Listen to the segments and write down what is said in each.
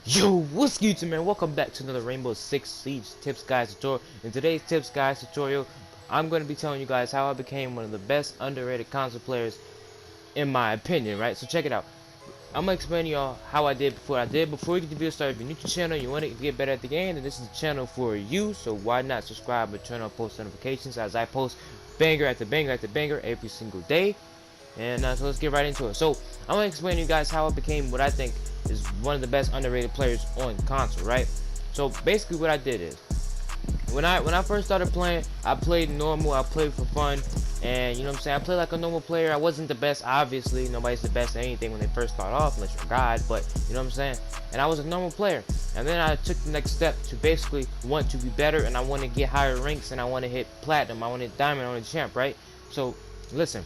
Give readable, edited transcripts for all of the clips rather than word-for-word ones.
Yo, what's good, YouTube, man? Welcome back to another Rainbow Six Siege tips guys tutorial. In today's tips guys tutorial, I'm going to be telling you guys how I became one of the best underrated console players in my opinion, right? So check it out. I'm going to explain to y'all how I did before Before you get the video started, if you're new to the channel, you want to get better at the game, then this is the channel for you. So why not subscribe and turn on post notifications as I post banger after banger after banger every single day. And so let's get right into it. So I'm gonna explain to you guys how I became what I think is one of the best underrated players on console, right? So basically what I did is when I first started playing, I played normal, I played for fun, and you know what I'm saying, I played like a normal player. I wasn't the best, obviously. Nobody's the best at anything when they first start off unless you're God, but you know what I'm saying? And I was a normal player. And then I took the next step to basically want to be better, and I want to get higher ranks, and I want to hit platinum, I want to hit diamond, I want to champ, right? So listen,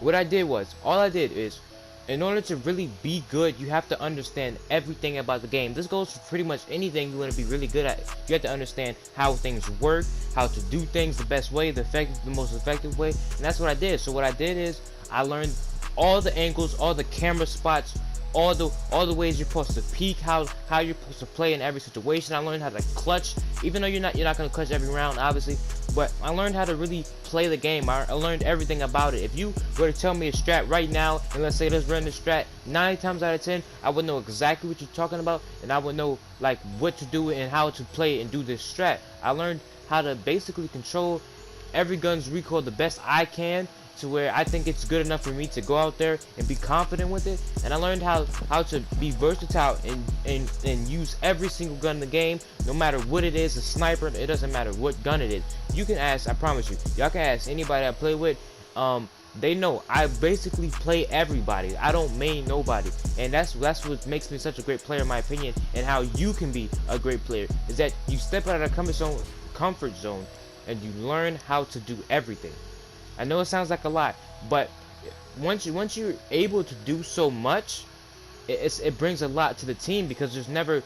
what I did was, all I did is, in order to really be good, you have to understand everything about the game. This goes for pretty much anything you want to be really good at. You have to understand how things work, how to do things the best way, the most effective way, and that's what I did. So what I did is, I learned all the angles, all the camera spots, all the ways you're supposed to peek, how you're supposed to play in every situation. I learned how to clutch, even though you're not gonna clutch every round, obviously, but I learned how to really play the game. I learned everything about it. If you were to tell me a strat right now, and let's say let's run the strat 9 times out of 10, I would know exactly what you're talking about, and I would know like what to do and how to play and do this strat. I learned how to basically control every gun's recoil the best I can, to where I think it's good enough for me to go out there and be confident with it. And I learned how to be versatile and use every single gun in the game, no matter what it is. A sniper, it doesn't matter what gun it is. You can ask, I promise you, y'all can ask anybody I play with. They know I basically play everybody. I don't main nobody, and that's what makes me such a great player in my opinion. And how you can be a great player is that you step out of the comfort zone and you learn how to do everything. I know it sounds like a lot, but once you're able to do so much, it brings a lot to the team, because there's never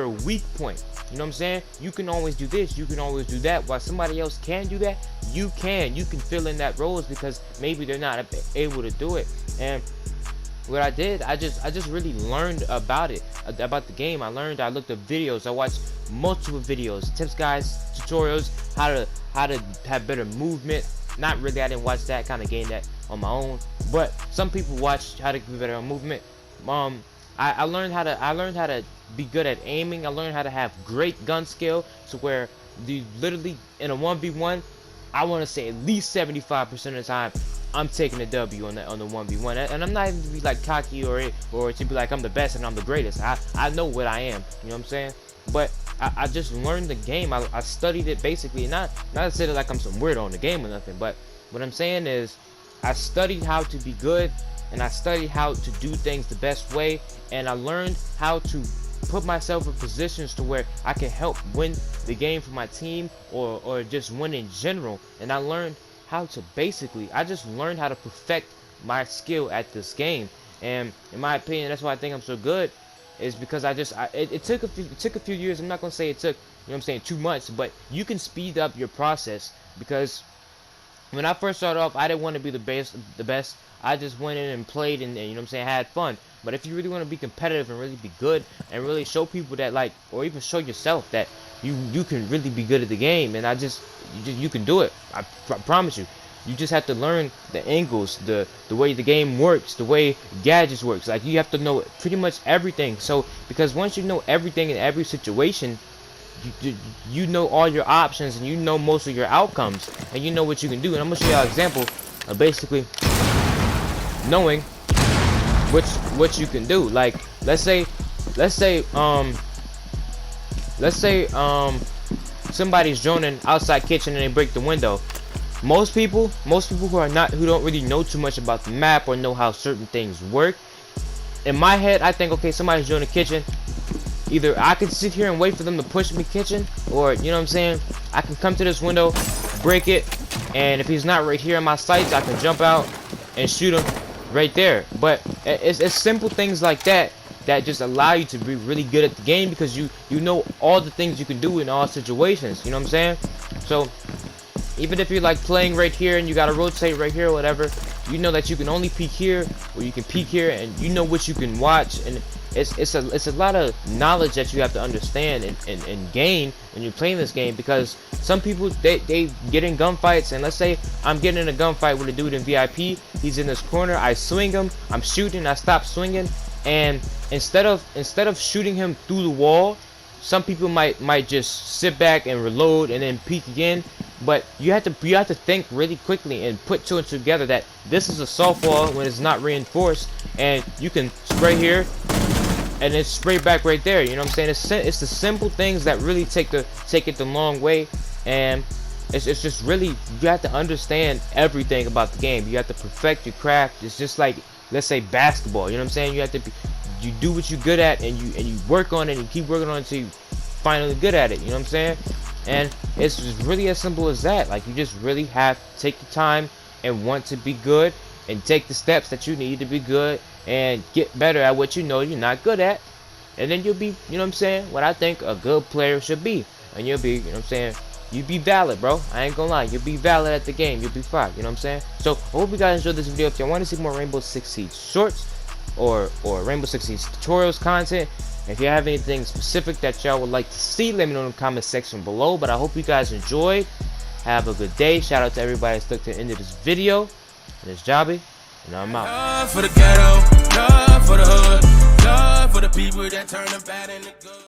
a weak point. You know what I'm saying? You can always do this, you can always do that. While somebody else can do that, you can fill in that roles because maybe they're not able to do it. And what I did, I just really learned about it, about the game. I looked at videos, I watched multiple videos, tips guys, tutorials, how to have better movement. Not really, I didn't watch that, kind of gained that on my own, but some people watch how to get better on movement. I learned how to be good at aiming. I learned how to have great gun skill, to where the literally in a 1v1, I want to say at least 75% of the time I'm taking a W on the 1v1, and I'm not even to be like cocky or to be like I'm the best and I'm the greatest. I know what I am, you know what I'm saying? But I just learned the game. I studied it basically, not to say that like I'm some weirdo on the game or nothing, but what I'm saying is I studied how to be good, and I studied how to do things the best way, and I learned how to put myself in positions to where I can help win the game for my team, or just win in general. And I learned how to I just learned how to perfect my skill at this game. And in my opinion, that's why I think I'm so good, is because it took a few years. I'm not gonna say it took, you know what I'm saying, 2 months, but you can speed up your process, because when I first started off, I didn't want to be the best. I just went in and played, and you know what I'm saying, had fun. But if you really want to be competitive and really be good and really show people that, like, or even show yourself that you can really be good at the game, and you can do it. I promise you. You just have to learn the angles, the way the game works, the way gadgets works. Like, you have to know pretty much everything. So because once you know everything in every situation, you know all your options, and you know most of your outcomes, and you know what you can do. And I'm gonna show you an example of basically knowing what you can do. Like, let's say somebody's joining outside kitchen and they break the window. Most people who don't really know too much about the map or know how certain things work, in my head I think, okay, somebody's joining the kitchen. Either I can sit here and wait for them to push me kitchen, or you know what I'm saying, I can come to this window, break it, and if he's not right here in my sights, I can jump out and shoot him right there. But it's simple things like that that just allow you to be really good at the game, because you know all the things you can do in all situations. You know what I'm saying? So even if you're like playing right here and you gotta rotate right here or whatever, you know that you can only peek here, or you can peek here, and you know what you can watch. And it's a lot of knowledge that you have to understand and gain when you're playing this game, because some people they get in gunfights, and let's say I'm getting in a gunfight with a dude in VIP. He's in this corner, I swing him, I'm shooting, I stop swinging, and instead of shooting him through the wall, some people might just sit back and reload and then peek again. But you have to think really quickly and put two and two together that this is a soft wall when it's not reinforced, and you can spray here and then spray back right there. You know what I'm saying? It's the simple things that really take it the long way, and it's just really, you have to understand everything about the game. You have to perfect your craft. It's just like, let's say, basketball. You know what I'm saying? You do what you're good at, and you work on it and you keep working on it until you finally good at it. You know what I'm saying? And it's just really as simple as that. Like, you just really have to take the time and want to be good, and take the steps that you need to be good and get better at what you know you're not good at, and then you'll be, you know what I'm saying, what I think a good player should be, and you'll be, you know what I'm saying, you be valid, bro. I ain't gonna lie, you'll be valid at the game, you'll be fine. You know what I'm saying? So I hope you guys enjoyed this video. If you want to see more Rainbow Six Siege shorts or Rainbow Six Siege tutorials content, if you have anything specific that y'all would like to see, let me know in the comment section below. But I hope you guys enjoyed. Have a good day. Shout out to everybody that stuck to the end of this video. And it's Jobby, and I'm out. Love for the ghetto, love for the hood, love for the people that turn them bad into good.